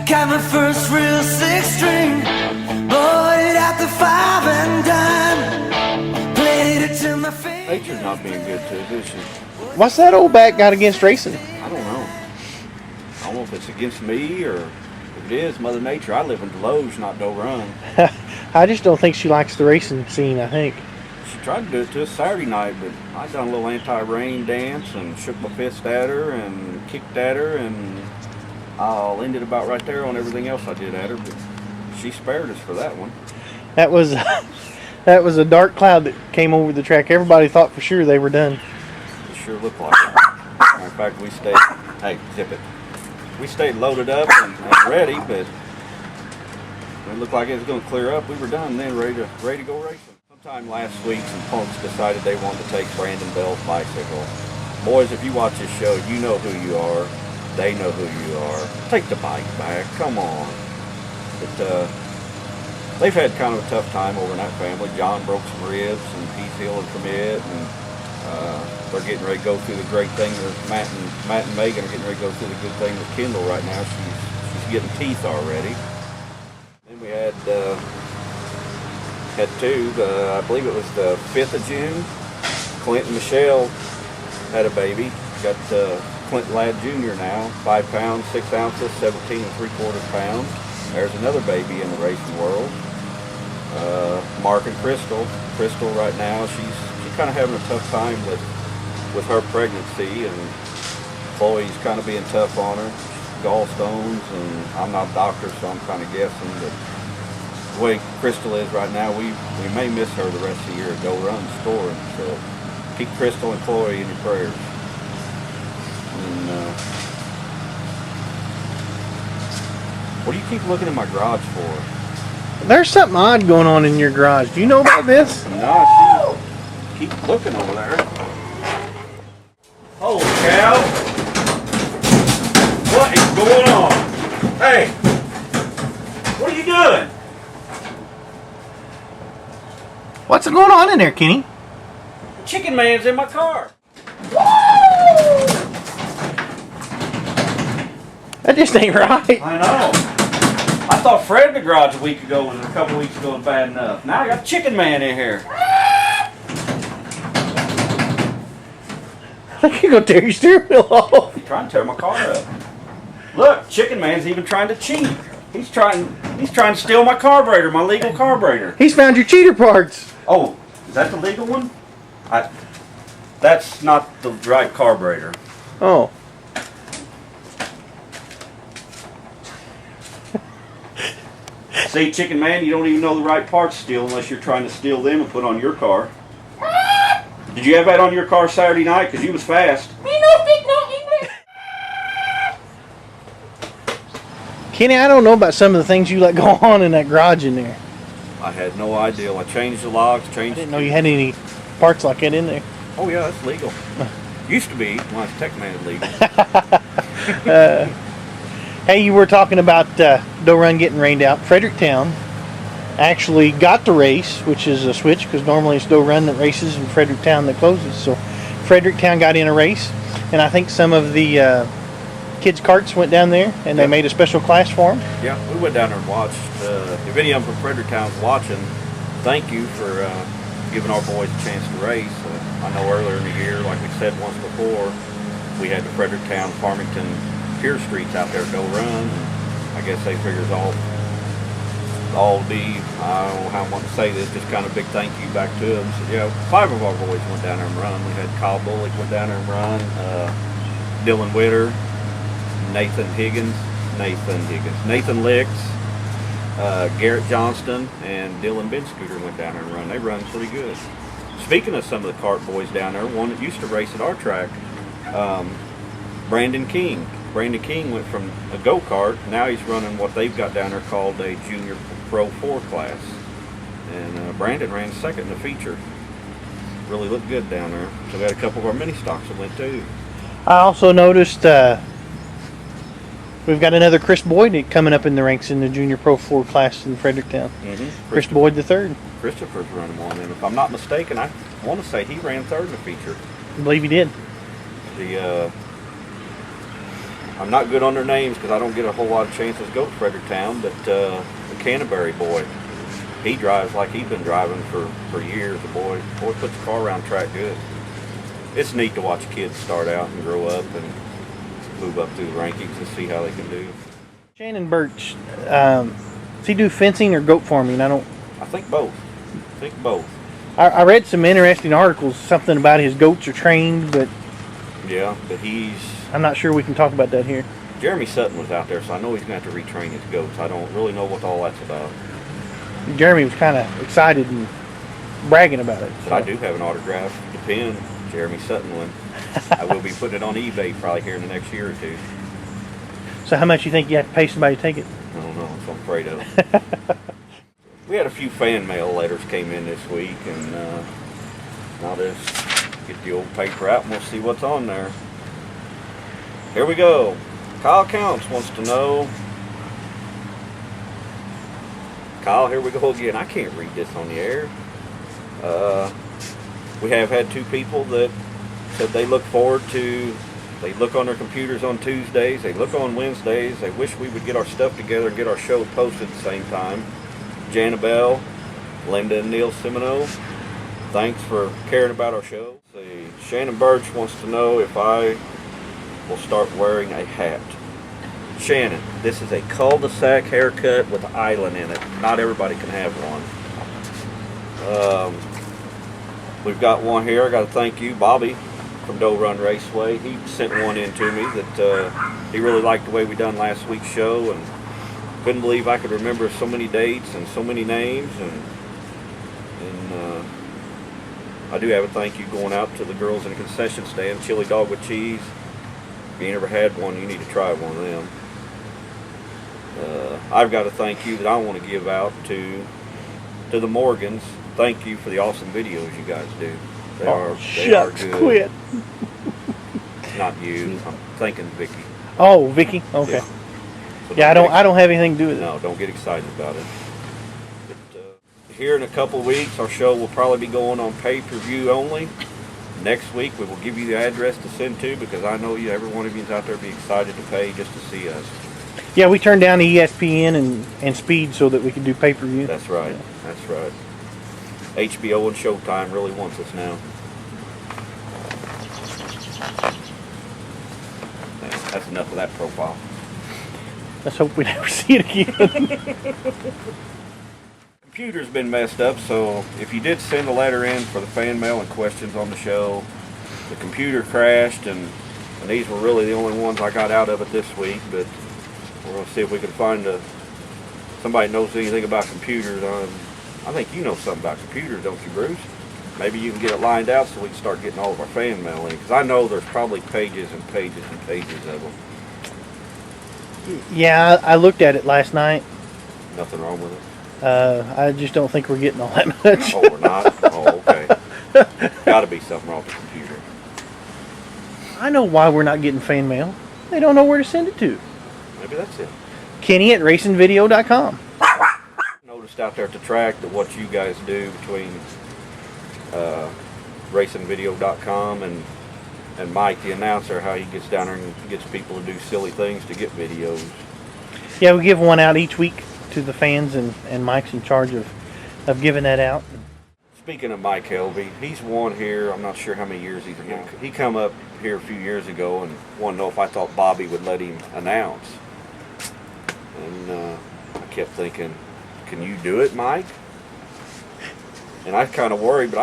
Got my first real six string, bought it at the five and dime, played it to my face. Nature's not being good to us, is she? What's that old bat got against racing? I don't know. I don't know if it's against me or if it is Mother Nature. I live in Deloge, not Doe Run. I just don't think she likes the racing scene, I think. She tried to do it to us Saturday night, but I done a little anti-rain dance and shook my fist at her and kicked at her, and I'll end it about right there on everything else I did at her, but she spared us for that one. That was that was a dark cloud that came over the track. Everybody thought for sure they were done. It sure looked like it. In fact, we stayed, hey, zip it. We stayed loaded up and ready, but when it looked like it was going to clear up, we were done then, ready to go racing. Sometime last week, some punks decided they wanted to take Brandon Bell's bicycle. Boys, if you watch this show, you know who you are. They know who you are. Take the bike back. Come on. But they've had kind of a tough time over in that family. John broke some ribs, and he's healing from it. And they're getting ready to go through the great thing. Matt and Megan are getting ready to go through the good thing with Kendall right now. She's getting teeth already. Then we had two. I believe it was the 5th of June. Clint and Michelle had a baby. Got Clint Ladd Jr. now, 5 pounds, 6 ounces, 17 3/4 pounds. There's another baby in the racing world. Mark and Crystal. Crystal right now, she's kind of having a tough time with her pregnancy, and Chloe's kind of being tough on her. Gallstones, and I'm not a doctor, so I'm kind of guessing, but the way Crystal is right now, we may miss her the rest of the year at Doe Run scoring. So keep Crystal and Chloe in your prayers. And what do you keep looking in my garage for? There's something odd going on in your garage. Do you know about this? No, keep looking over there. Holy cow! What is going on? Hey, what are you doing? What's going on in there, Kenny? The Chicken Man's in my car. That just ain't right. I know. I thought Fred in the garage a couple weeks ago was bad enough. Now I got Chicken Man in here. I think you're going to tear your steering wheel off. He's trying to tear my car up. Look, Chicken Man's even trying to cheat. He's trying to steal my carburetor, my legal carburetor. He's found your cheater parts. Oh, is that the legal one? That's not the right carburetor. Oh. See, Chicken Man, you don't even know the right parts to steal unless you're trying to steal them and put on your car. Did you have that on your car Saturday night? Because you was fast. Kenny, I don't know about some of the things you let go on in that garage in there. I had no idea. I changed the locks, I changed... didn't know you had any parts like that in there. Oh yeah, that's legal. Used to be when I was Tech Man legal. Hey, you were talking about Doe Run getting rained out. Fredericktown actually got the race, which is a switch because normally it's Doe Run that races and Fredericktown that closes. So Fredericktown got in a race, and I think some of the kids' carts went down there, and they made a special class for them. Yeah, we went down there and watched. If any of them from Fredericktown's watching, thank you for giving our boys a chance to race. I know earlier in the year, like we said once before, we had the Fredericktown, Farmington, Pier Streets out there Doe Run. And I guess they figures all be, I don't know how I want to say this, just kind of big thank you back to them. So, yeah, 5 of our boys went down there and run. We had Kyle Bullock went down there and run, Dylan Witter, Nathan Licks, Garrett Johnston, and Dylan Binscooter went down there and run. They run pretty good. Speaking of some of the kart boys down there, one that used to race at our track, Brandon King. Brandon King went from a go-kart, now he's running what they've got down there called a Junior Pro 4 class. And Brandon ran second in the feature. Really looked good down there. So we had a couple of our mini stocks that went too. I also noticed we've got another Chris Boyd coming up in the ranks in the Junior Pro 4 class in Fredericktown. Chris Boyd the third. Christopher's running one, and if I'm not mistaken, I want to say he ran third in the feature. I believe he did. The I'm not good on their names because I don't get a whole lot of chances to go to Fredericktown, but the Canterbury boy, he drives like he's been driving for years. The boy puts the car around track good. It's neat to watch kids start out and grow up and move up through the rankings and see how they can do. Shannon Birch, does he do fencing or goat farming? I think both. I read some interesting articles, something about his goats are trained, but Yeah, but I'm not sure we can talk about that here. Jeremy Sutton was out there, so I know he's going to have to retrain his goats. I don't really know what all that's about. Jeremy was kind of excited and bragging about it. But I do have an autographed pin, Jeremy Sutton one. I will be putting it on eBay probably here in the next year or two. So how much you think you have to pay somebody to take it? I don't know, that's what I'm afraid of. We had a few fan mail letters came in this week, and I'll just get the old paper out and we'll see what's on there. Here we go. Kyle Counts wants to know. Kyle, here we go again. I can't read this on the air. We have had two people that said they look on their computers on Tuesdays, they look on Wednesdays, they wish we would get our stuff together and get our show posted at the same time. Janabelle, Linda and Neil Simino, thanks for caring about our show. See, Shannon Birch wants to know if I will start wearing a hat. Shannon, this is a cul-de-sac haircut with an island in it. Not everybody can have one. We've got one here. I got to thank you, Bobby, from Doe Run Raceway. He sent one in to me that he really liked the way we done last week's show, and couldn't believe I could remember so many dates and so many names. And I do have a thank you going out to the girls in the concession stand, chili dog with cheese. If you never had one, you need to try one of them. I've got a thank you that I want to give out to the Morgans. Thank you for the awesome videos you guys do. They are good. Quit. Not you. I'm thanking Vicky. Oh, Vicky. Okay. Yeah, So I don't have anything to do with it. No, don't get excited about it. But, here in a couple of weeks, our show will probably be going on pay-per-view only. Next week, we will give you the address to send to, because I know every one of you is out there be excited to pay just to see us. Yeah, we turned down the ESPN and Speed so that we could do pay-per-view. That's right. Yeah. That's right. HBO and Showtime really wants us now. That's enough of that profile. Let's hope we never see it again. Computer's been messed up, so if you did send a letter in for the fan mail and questions on the show, the computer crashed, and these were really the only ones I got out of it this week, but we're going to see if we can find somebody knows anything about computers. I think you know something about computers, don't you, Bruce? Maybe you can get it lined out so we can start getting all of our fan mail in, because I know there's probably pages and pages and pages of them. Yeah, I looked at it last night. Nothing wrong with it? I just don't think we're getting all that much. Oh, we're not? Oh, okay. Got to be something wrong with the computer. I know why we're not getting fan mail. They don't know where to send it to. Maybe that's it. Kenny at racingvideo.com. Noticed out there at the track that what you guys do between racingvideo.com and Mike, the announcer, how he gets down there and gets people to do silly things to get videos. Yeah, we give one out each week to the fans, and Mike's in charge of giving that out. Speaking of Mike Helvey, he's won here, I'm not sure how many years he's been. He come up here a few years ago and wanted to know if I thought Bobby would let him announce. And I kept thinking, can you do it, Mike? And I kind of worried, but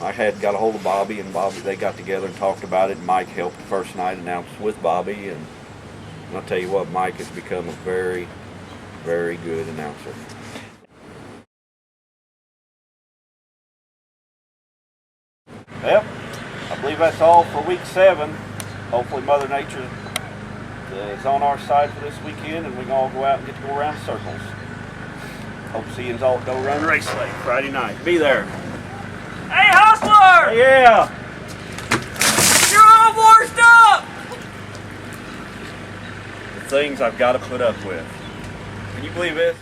I had got a hold of Bobby, and they got together and talked about it, and Mike helped the first night announce with Bobby, and I'll tell you what, Mike has become a very, very good announcer. Well, I believe that's all for week 7. Hopefully Mother Nature is on our side for this weekend, and we can all go out and get to go around in circles. Hope to see you all at Doe Run Raceway Friday night. Be there. Hey, Hustler! Yeah. You're all washed up! The things I've got to put up with. Can you believe this?